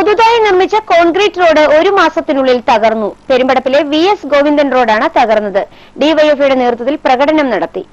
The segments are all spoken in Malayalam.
പുതുതായി നിർമ്മിച്ച കോൺക്രീറ്റ് റോഡ് ഒരു മാസത്തിനുള്ളിൽ തകർന്നു. പെരുമ്പടപ്പിലെ VS ഗോവിന്ദൻ റോഡാണ് തകർന്നത്. ഡിവൈഎഫ്ഐയുടെ നേതൃത്വത്തിൽ പ്രകടനം നടത്തി.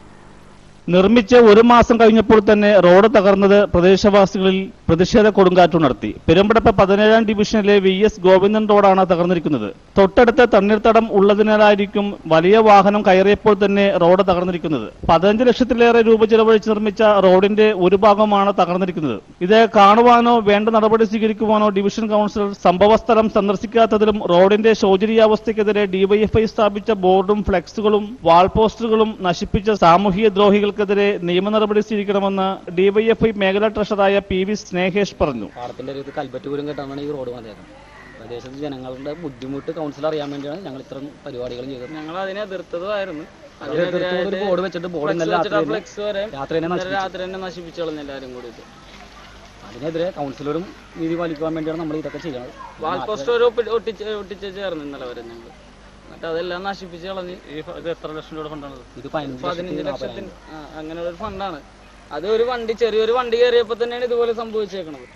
നിർമ്മിച്ച് ഒരു മാസം കഴിഞ്ഞപ്പോൾ തന്നെ റോഡ് തകർന്നത് പ്രദേശവാസികളിൽ പ്രതിഷേധ കൊടുങ്കാറ്റുണർത്തി. പെരുമ്പടപ്പ് 17ാം ഡിവിഷനിലെ VS ഗോവിന്ദൻ റോഡാണ് തകർന്നിരിക്കുന്നത്. തൊട്ടടുത്ത് തണ്ണീർത്തടം ഉള്ളതിനാലായിരിക്കും വലിയ വാഹനം കയറിയപ്പോൾ തന്നെ റോഡ് തകർന്നിരിക്കുന്നത്. 15 ലക്ഷത്തിലേറെ രൂപ ചെലവഴിച്ച് നിർമ്മിച്ച റോഡിന്റെ ഒരു ഭാഗമാണ് തകർന്നിരിക്കുന്നത്. ഇത് കാണുവാനോ വേണ്ട നടപടി സ്വീകരിക്കുവാനോ ഡിവിഷൻ കൌൺസിലർ സംഭവസ്ഥലം സന്ദർശിക്കാത്തതിലും റോഡിന്റെ ശോചനീയാവസ്ഥയ്ക്കെതിരെ ഡിവൈഎഫ്ഐ സ്ഥാപിച്ച ബോർഡും ഫ്ലെക്സുകളും വാൾ പോസ്റ്ററുകളും നശിപ്പിച്ച സാമൂഹിക ദ്രോഹികൾ ക്കെതിരെ നിയമ നടപടി സ്വീകരിക്കണമെന്ന് ഡിവൈഎഫ്ഐ മേഖലാ ട്രഷററായ PV സ്നേഹേഷ് പറഞ്ഞു. കൽപ്പറ്റ പോലും കേട്ടാണ് ഈ റോഡ് വന്നേക്കുന്നത്. പ്രദേശത്തെ ജനങ്ങളുടെ ബുദ്ധിമുട്ട് കൗൺസിൽ അറിയാൻ വേണ്ടിയാണ് ഞങ്ങൾ ഇത്തരം പരിപാടികൾ ചെയ്തത്. ഞങ്ങൾ അതിനെ എതിർത്തതായിരുന്നു. ബോർഡ് വെച്ചിട്ട് ബോർഡ് രാത്രി തന്നെ നശിപ്പിച്ചു കളഞ്ഞ എല്ലാവരും കൂടി. അതിനെതിരെ കൗൺസിലറും നീതി പാലിക്കുവാൻ വേണ്ടിയാണ് നമ്മൾ ഇതൊക്കെ ചെയ്യുന്നത്. വാൾ പോസ്റ്റർ ഒട്ടിച്ചേർന്ന് ഇന്നലെ വരെ ഞങ്ങൾ അതെല്ലാം നശിപ്പിച്ച് കളഞ്ഞ്. ഇത് എത്ര ലക്ഷം രൂപ ഫണ്ടാണ്? ഇത് 15 ലക്ഷത്തിന് അങ്ങനെ ഒരു ഫണ്ടാണ്. അത് ഒരു വണ്ടി ചെറിയൊരു വണ്ടി കയറിയപ്പോ തന്നെയാണ് ഇതുപോലെ സംഭവിച്ചേക്കണത്.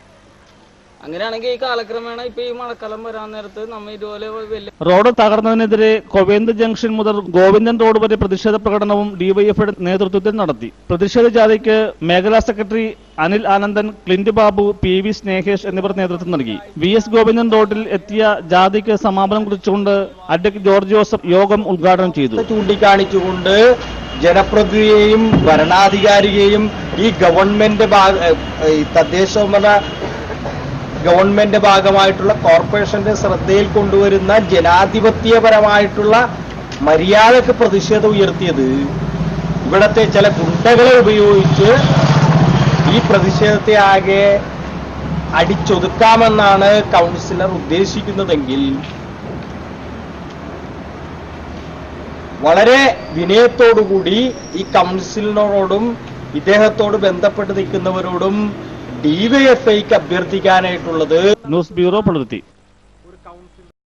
അങ്ങനെയാണെങ്കിൽ ഈ കാലക്രമേണ ഇപ്പൊ ഈ മഴക്കാലം വരാൻ നേരത്ത് നമ്മ ഇതുപോലെ വലിയ റോഡ് തകർന്നതിനെതിരെ കൊവേന്ത് ജംഗ്ഷൻ മുതൽ ഗോവിന്ദൻ റോഡ് വരെ പ്രതിഷേധ പ്രകടനവും ഡിവൈഎഫ്ഐയുടെ നേതൃത്വത്തിൽ നടത്തി. പ്രതിഷേധ ജാഥയ്ക്ക് മേഖലാ secretary Anil Anandan, Clint Babu, PV സ്നേഹേഷ് എന്നിവർ നേതൃത്വം നൽകി. VS ഗോവിന്ദൻ റോഡിൽ എത്തിയ ജാഥയ്ക്ക് സമാപനം കുറിച്ചുകൊണ്ട് അഡ്വക്കേറ്റ് ജോർജ് ജോസഫ് യോഗം ഉദ്ഘാടനം ചെയ്തു. ചൂണ്ടിക്കാണിച്ചുകൊണ്ട് ജനപ്രതിനിധിയെയും ഭരണാധികാരിയെയും ഈ ഗവൺമെന്റ് ഭാഗമായിട്ടുള്ള കോർപ്പറേഷന്റെ ശ്രദ്ധയിൽ കൊണ്ടുവരുന്ന ജനാധിപത്യപരമായിട്ടുള്ള മര്യാദക്ക് പ്രതിഷേധം ഉയർത്തിയത് ഇവിടത്തെ ചില ഗുണ്ടകളെ ഉപയോഗിച്ച് ഈ പ്രതിഷേധത്തെ ആകെ അടിച്ചൊതുക്കാമെന്നാണ് കൗൺസിലർ ഉദ്ദേശിക്കുന്നതെങ്കിൽ വളരെ വിനയത്തോടുകൂടി ഈ കൗൺസിലറോടും ഇദ്ദേഹത്തോട് ബന്ധപ്പെട്ട് നിൽക്കുന്നവരോടും ഡിവൈഎഫ്ഐക്ക് അഭ്യർത്ഥിക്കാനായിട്ടുള്ളത്. News bureau Palluruthy.